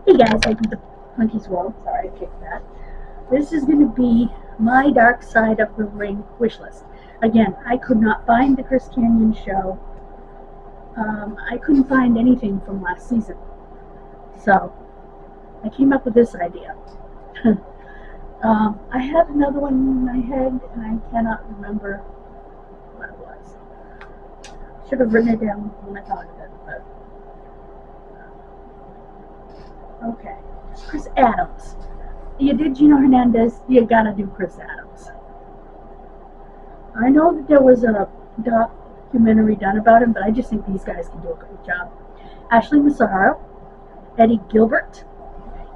Hey guys, I did the Hunky's World. Sorry, I kicked that. This is going to be my Dark Side of the Ring wish list. Again, I could not find the Chris Canyon show. I couldn't find anything from last season. So, I came up with this idea. I had another one in my head, and I cannot remember what it was. Should have written it down when I thought of it, but... Okay. Chris Adams. You did Gino Hernandez, you gotta do Chris Adams. I know that there was a documentary done about him, but I just think these guys can do a great job. Ashley Massaro, Eddie Gilbert,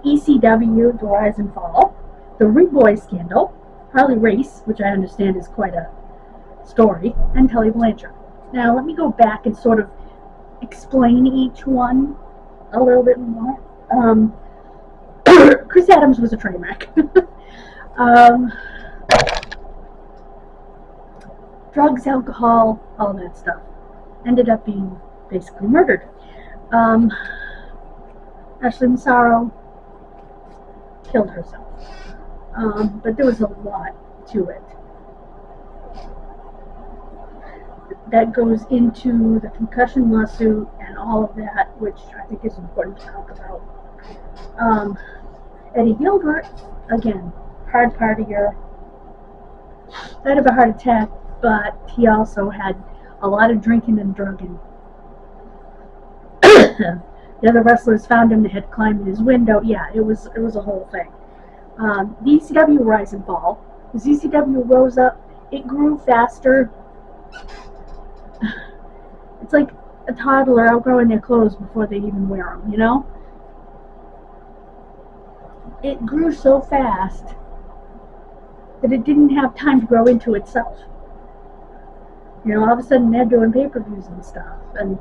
ECW, The Rise and Fall, The Ring Boy Scandal, Harley Race, which I understand is quite a story, and Tully Blanchard. Now let me go back and sort of explain each one a little bit more. Chris Adams was a train wreck. Drugs, alcohol, all that stuff. Ended up being basically murdered. Ashley Massaro killed herself. But there was a lot to it. That goes into the concussion lawsuit and all of that, which I think is important to talk about. Eddie Gilbert, again, hard partier. Died of a heart attack, but he also had a lot of drinking and drugging. The other wrestlers found him, they had climbed in his window. Yeah, it was a whole thing. The ECW Rise and Fall. As ECW rose up, it grew faster. It's like a toddler outgrowing their clothes before they even wear them, you know? It grew so fast that it didn't have time to grow into itself. You know, all of a sudden they're doing pay-per-views and stuff, and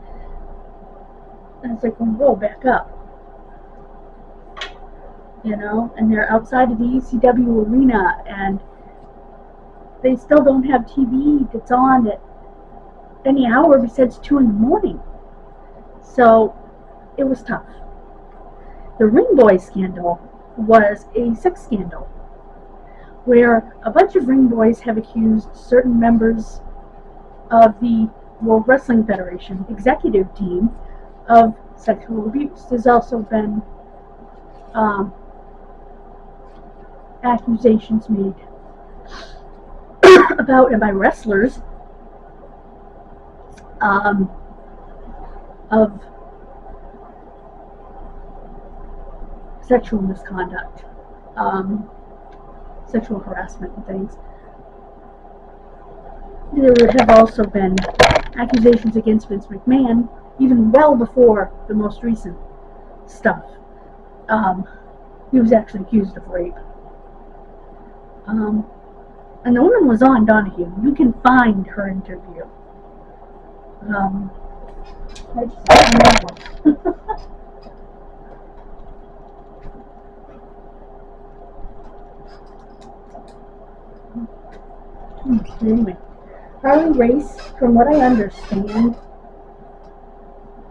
it's like, whoa, back up. You know, and they're outside of the ECW arena, and they still don't have TV that's on at any hour besides 2 in the morning. So it was tough. The Ring Boy Scandal was a sex scandal where a bunch of ring boys have accused certain members of the World Wrestling Federation executive team of sexual abuse. There's also been accusations made about and by wrestlers of sexual misconduct, sexual harassment and things. There have also been accusations against Vince McMahon, even well before the most recent stuff. He was actually accused of rape. And the woman was on Donahue. You can find her interview. I just don't know. Anyway, Harley Race, from what I understand,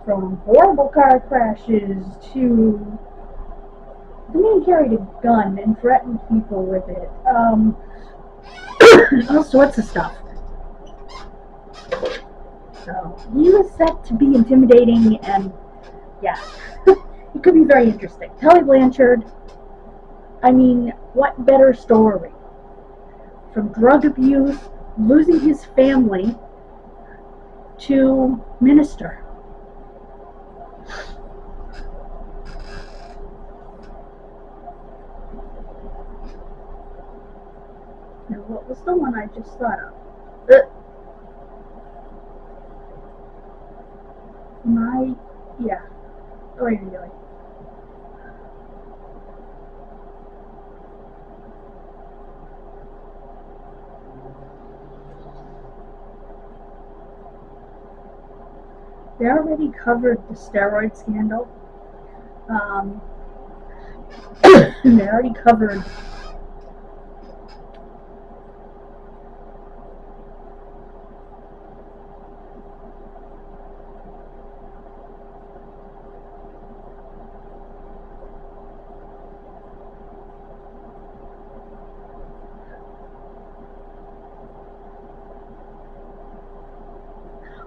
from horrible car crashes to the man carried a gun and threatened people with it. All sorts of stuff. So he was set to be intimidating, and yeah, it could be very interesting. Tully Blanchard, I mean, what better story? From drug abuse, losing his family, to minister. Now, what was the one I just thought of? Yeah. Oh, yeah. They already covered the steroid scandal. And they already covered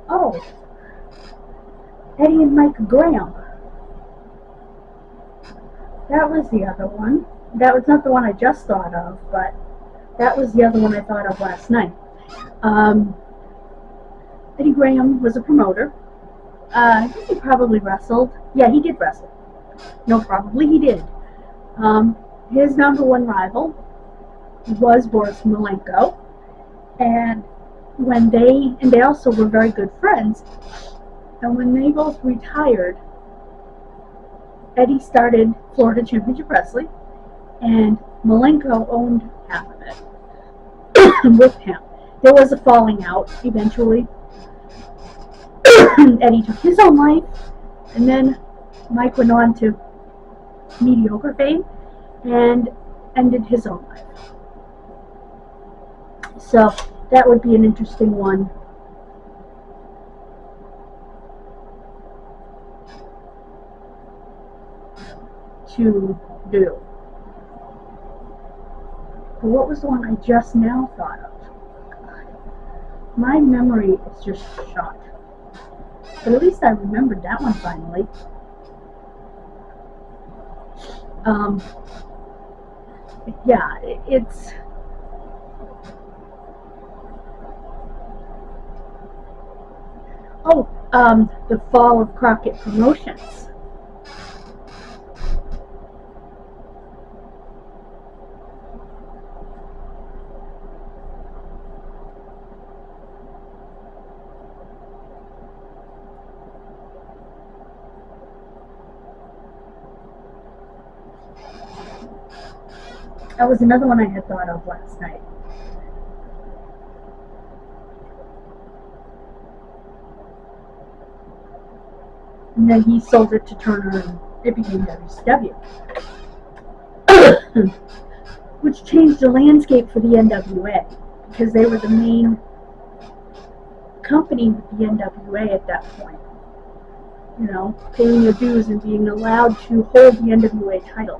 Oh, Eddie and Mike Graham. That was the other one. That was not the one I just thought of, but that was the other one I thought of last night. Eddie Graham was a promoter. I think he probably wrestled. Yeah, he did wrestle. No, probably he did. His number one rival was Boris Malenko, and they also were very good friends. And when they both retired, Eddie started Florida Championship Wrestling, and Malenko owned half of it with him. There was a falling out eventually. Eddie took his own life, and then Mike went on to mediocre fame and ended his own life. So that would be an interesting one. To do. But what was the one I just now thought of? My memory is just shot. But at least I remembered that one finally. Yeah, it's... Oh, the fall of Crockett Promotions. That was another one I had thought of last night. And then he sold it to Turner and it became WCW. Which changed the landscape for the NWA because they were the main company with the NWA at that point. You know, paying your dues and being allowed to hold the NWA title.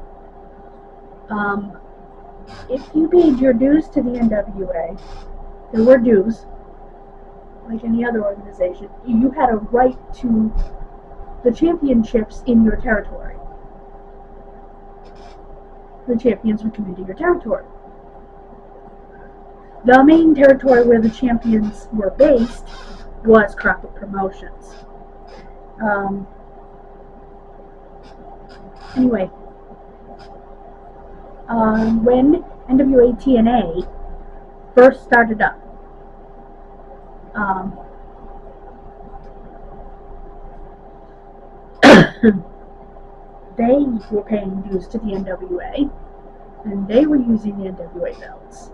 If you paid your dues to the NWA, there were dues, like any other organization, you had a right to the championships in your territory. The champions would come into your territory. The main territory where the champions were based was Crockett Promotions. Anyway, when NWA TNA first started up, they were paying dues to the NWA, and they were using the NWA belts.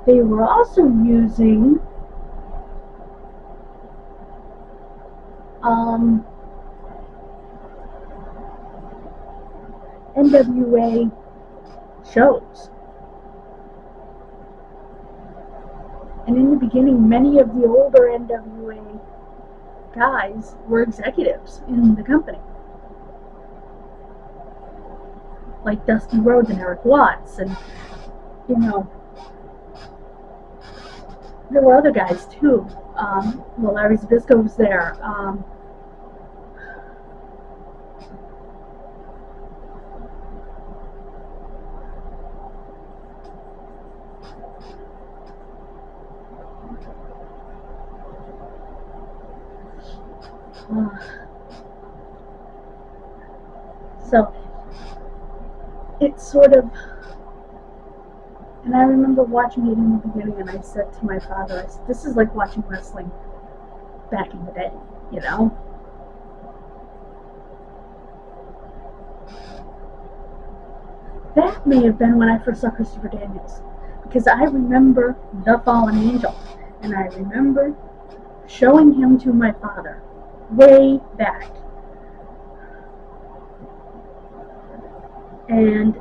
They were also using NWA shows. And in the beginning, many of the older NWA guys were executives in the company. Like Dusty Rhodes and Eric Watts, and, you know, there were other guys too. Well, Larry Zbyszko was there. So it's sort of, and I remember watching it in the beginning, and I said to my father, I said, this is like watching wrestling back in the day, you know? That may have been when I first saw Christopher Daniels, because I remember The Fallen Angel, and I remember showing him to my father way back. And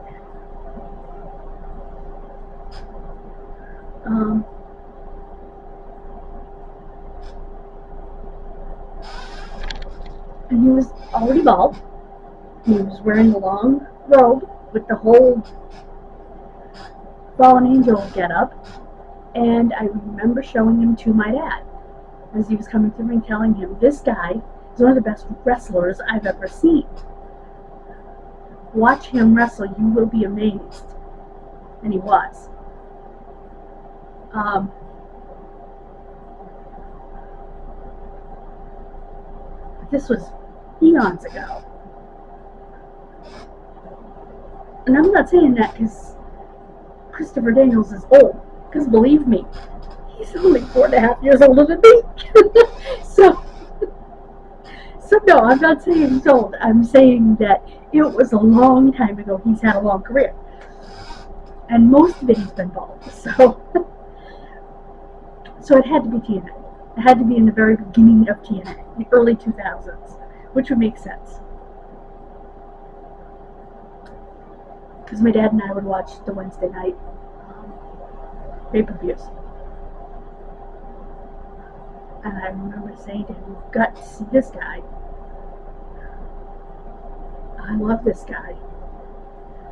he was already bald. He was wearing the long robe with the whole Fallen Angel get up. And I remember showing him to my dad as he was coming to me, telling him, this guy is one of the best wrestlers I've ever seen. Watch him wrestle, you will be amazed. And he was. This was eons ago. And I'm not saying that because Christopher Daniels is old. Because believe me, he's only 4.5 years older than me. So no, I'm not saying he's old. I'm saying that it was a long time ago. He's had a long career. And most of it he's been bald. So it had to be TNA. It had to be in the very beginning of TNA, the early 2000s, which would make sense. Because my dad and I would watch the Wednesday night pay-per-views. And I remember saying to him, you've got to see this guy. I love this guy.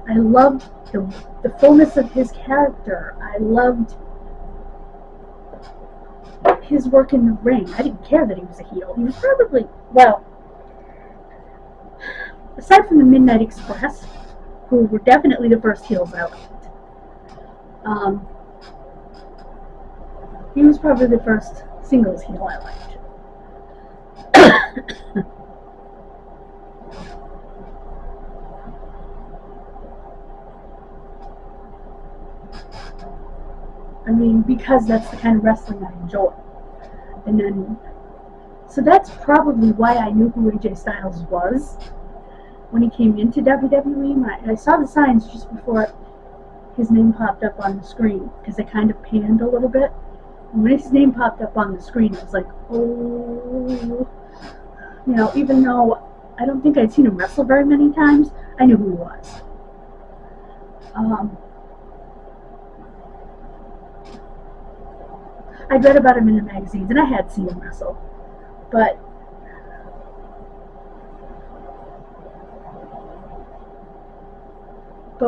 I loved the fullness of his character. I loved his work in the ring. I didn't care that he was a heel. He was probably, well, aside from the Midnight Express, who were definitely the first heels I liked, he was probably the first singles heel I liked. I mean, because that's the kind of wrestling I enjoy. And then, so that's probably why I knew who AJ Styles was when he came into WWE. I saw the signs just before his name popped up on the screen, because they kind of panned a little bit. And when his name popped up on the screen, I was like, oh, you know, even though I don't think I'd seen him wrestle very many times, I knew who he was. I'd read about him in the magazines, and I had seen him wrestle, but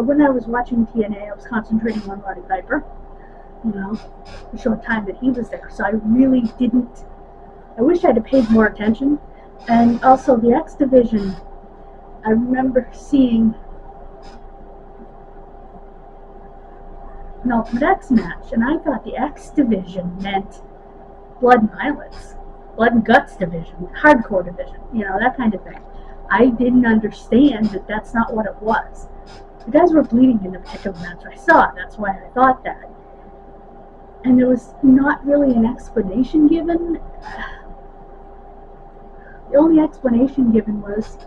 when I was watching TNA, I was concentrating on Roddy Piper, you know, the short time that he was there, so I really didn't, I wish I'd have paid more attention. And also the X Division, I remember seeing an Ultimate X match, and I thought the X Division meant blood and violence, blood and guts division, hardcore division, you know, that kind of thing. I didn't understand that that's not what it was. The guys were bleeding in the particular match I saw, that's why I thought that. And there was not really an explanation given. The only explanation given was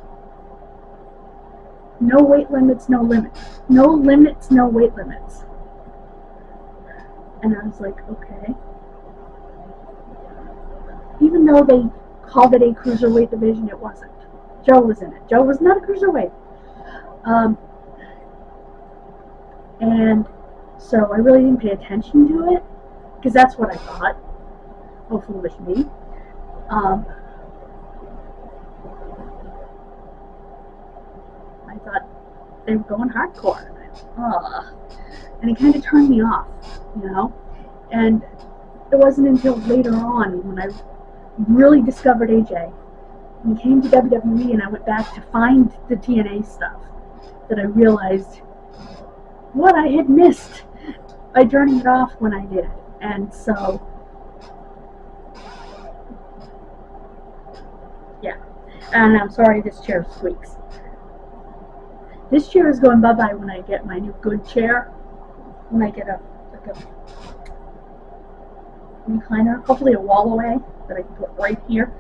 no weight limits, no limits. No limits, no weight limits. And I was like, okay. Even though they called it a cruiserweight division, it wasn't. Joe was in it. Joe was not a cruiserweight. And so I really didn't pay attention to it, because that's what I thought. Oh, foolish me. I thought they were going hardcore. And it kind of turned me off, you know. And it wasn't until later on when I really discovered AJ and came to WWE, and I went back to find the TNA stuff, that I realized what I had missed by turning it off when I did. And so, yeah. And I'm sorry this chair squeaks. This chair is going bye-bye when I get my new good chair. When I get a recliner, hopefully a wall away that I can put right here,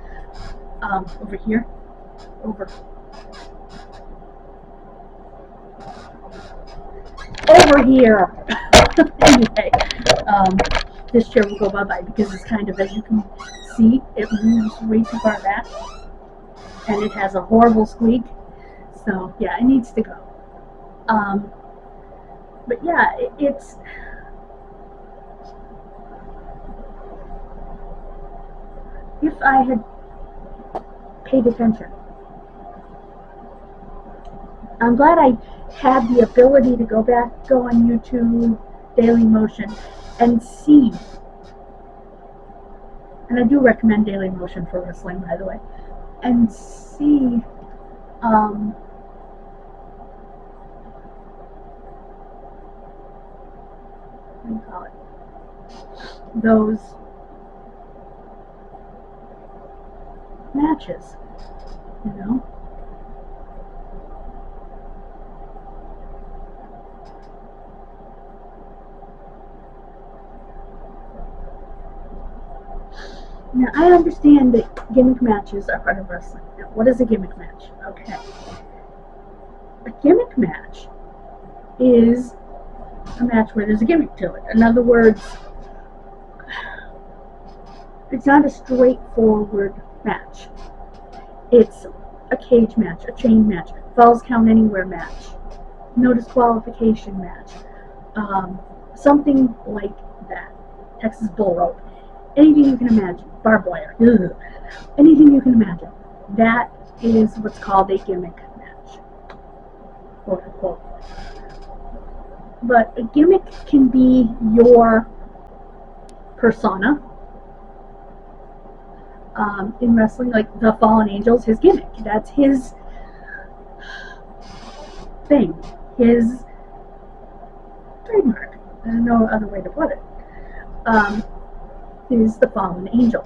over here, over here. Anyway, this chair will go bye-bye because it's kind of, as you can see, it moves way too far back, and it has a horrible squeak. So yeah, it needs to go. But yeah, it's if I had paid attention. I'm glad I had the ability to go on YouTube Daily Motion and see, and I do recommend Daily Motion for wrestling, by the way, and see what do you call it? Those matches, you know? Now, I understand that gimmick matches are part of wrestling. Now, what is a gimmick match? Okay. A gimmick match is a match where there's a gimmick to it. In other words, it's not a straightforward match. It's a cage match, a chain match, falls count anywhere match, no disqualification match, something like that. Texas Bull Rope. Anything you can imagine. Barbed wire. Ugh. Anything you can imagine. That is what's called a gimmick match. Quote unquote. But a gimmick can be your persona. In wrestling, like the Fallen Angel's his gimmick. That's his thing. His trademark. There's no other way to put it. Is the Fallen Angel.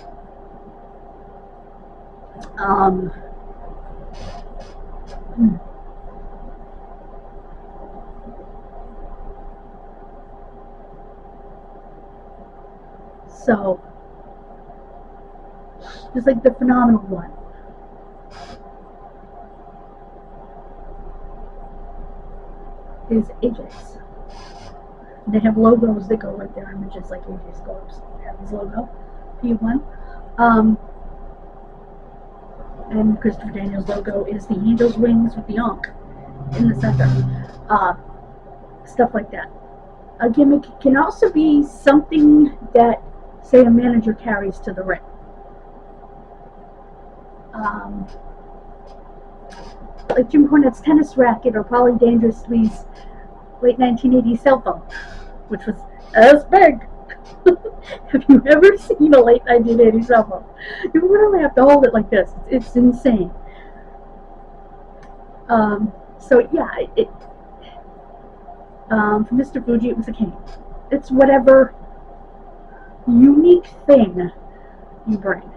So, just like the Phenomenal One. Is AJ's. They have logos that go with their images, like AJ's Corpse. They have his logo, P1. And Christopher Daniels' logo is the angel's wings with the ankh in the center. Stuff like that. A gimmick can also be something that, say, a manager carries to the ring. Like Jim Cornette's tennis racket, or Paulie Dangerously's late 1980s cell phone, which was as big. Have you ever seen a late 1980s cell phone? You literally have to hold it like this. It's insane. So yeah, for Mr. Fuji, it was a cane. It's whatever unique thing you bring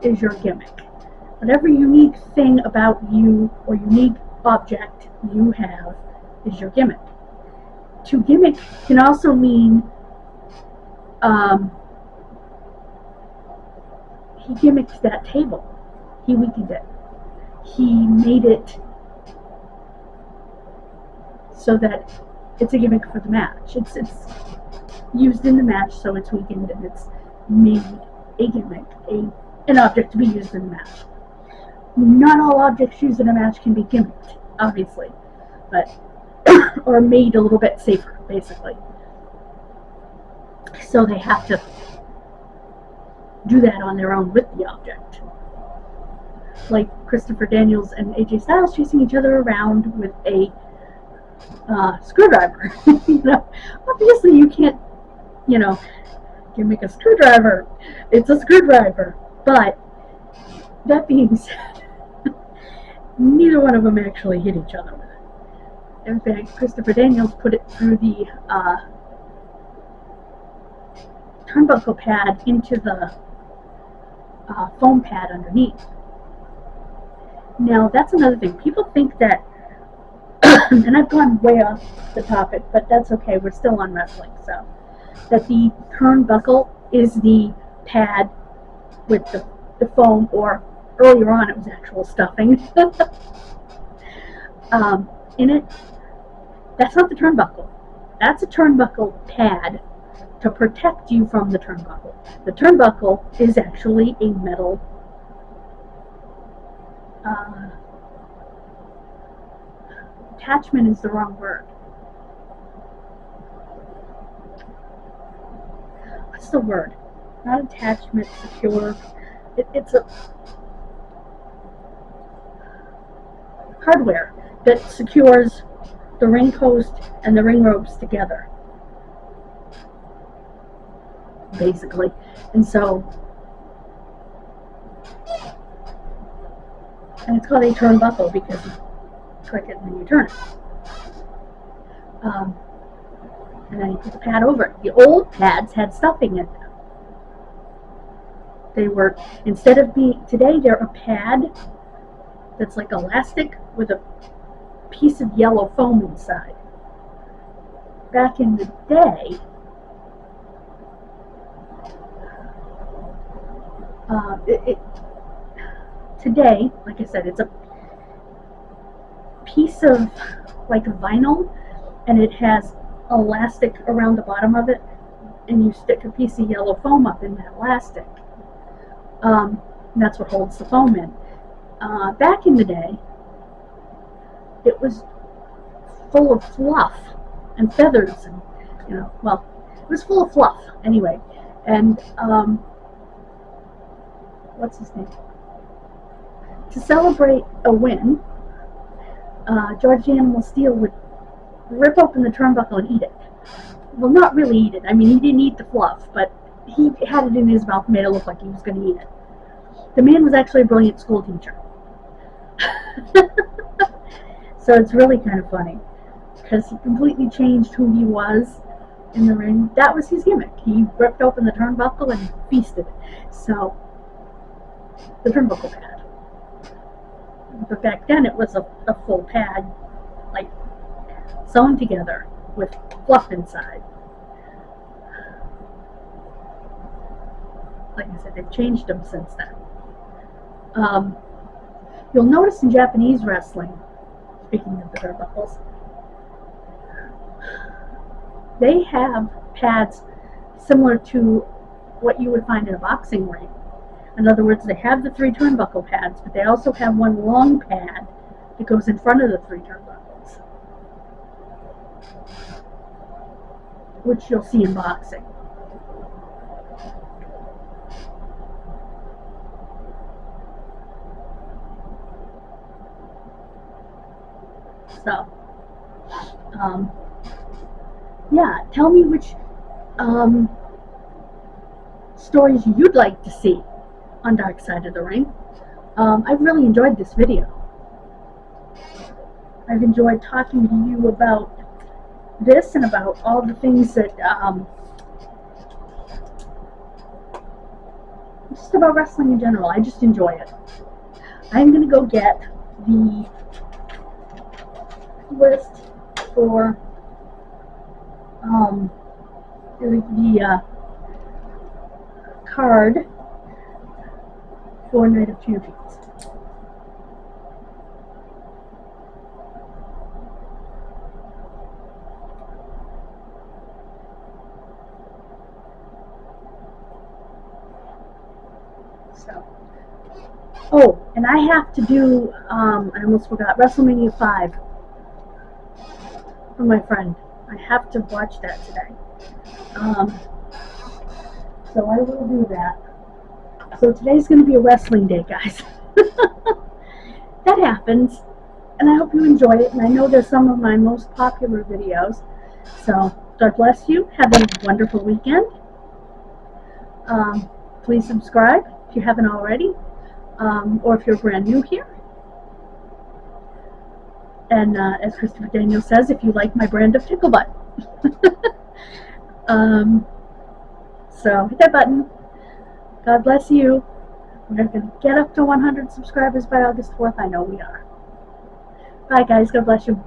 is your gimmick. Whatever unique thing about you or unique object you have is your gimmick. To gimmick can also mean he gimmicked that table. He weakened it. He made it so that it's a gimmick for the match. It's used in the match, so it's weakened, and it's made a gimmick, an object to be used in the match. Not all objects used in a match can be gimmicked, obviously, but or made a little bit safer, basically. So they have to do that on their own with the object. Like Christopher Daniels and AJ Styles chasing each other around with a screwdriver. You know, obviously you can't, gimmick a screwdriver. It's a screwdriver. But that being said, neither one of them actually hit each other with it. In fact, Christopher Daniels put it through the turnbuckle pad into the foam pad underneath. Now, that's another thing. People think that, and I've gone way off the topic, but that's okay. We're still on wrestling, so that the turnbuckle is the pad with the foam, or earlier on it was actual stuffing in it. That's not the turnbuckle. That's a turnbuckle pad to protect you from the turnbuckle. The turnbuckle is actually a metal attachment is the wrong word. What's the word? Not attachment, secure. It's a hardware that secures the ring post and the ring ropes together, basically. And so, and it's called a turnbuckle because you click it and then you turn it. And then you put the pad over it. The old pads had stuffing in them. They were, instead of being, today they're a pad that's like elastic with a piece of yellow foam inside. Back in the day, today, like I said, it's a piece of like vinyl, and it has elastic around the bottom of it, and you stick a piece of yellow foam up in that elastic. And that's what holds the foam in. Back in the day, it was full of fluff and feathers, and well, it was full of fluff anyway. And what's his name? To celebrate a win, George the Animal Steel would rip open the turnbuckle and eat it. Well, not really eat it. I mean, he didn't eat the fluff, but he had it in his mouth and made it look like he was going to eat it. The man was actually a brilliant school teacher. So it's really kind of funny, because he completely changed who he was in the ring. That was his gimmick. He ripped open the turnbuckle and feasted. So, the turnbuckle pad. But back then it was a full pad, like sewn together with fluff inside. Like I said, they've changed them since then. You'll notice in Japanese wrestling, speaking of the turnbuckles, they have pads similar to what you would find in a boxing ring. In other words, they have the 3 turnbuckle pads, but they also have one long pad that goes in front of the 3 turnbuckles, which you'll see in boxing. So, yeah, tell me which stories you'd like to see on Dark Side of the Ring. I've really enjoyed this video. I've enjoyed talking to you about this and about all the things that, just about wrestling in general. I just enjoy it. I'm going to go get the list for the card for Night of Champions. So, oh, and I have to do, I almost forgot, WrestleMania 5 for my friend. I have to watch that today. So I will do that. So today's going to be a wrestling day, guys. That happens. And I hope you enjoy it. And I know they're some of my most popular videos. So God bless you. Have a wonderful weekend. Please subscribe if you haven't already. Or if you're brand new here. And as Christopher Daniel says, if you like my brand of tickle butt. So hit that button. God bless you. We're going to get up to 100 subscribers by August 4th. I know we are. Bye, guys. God bless you.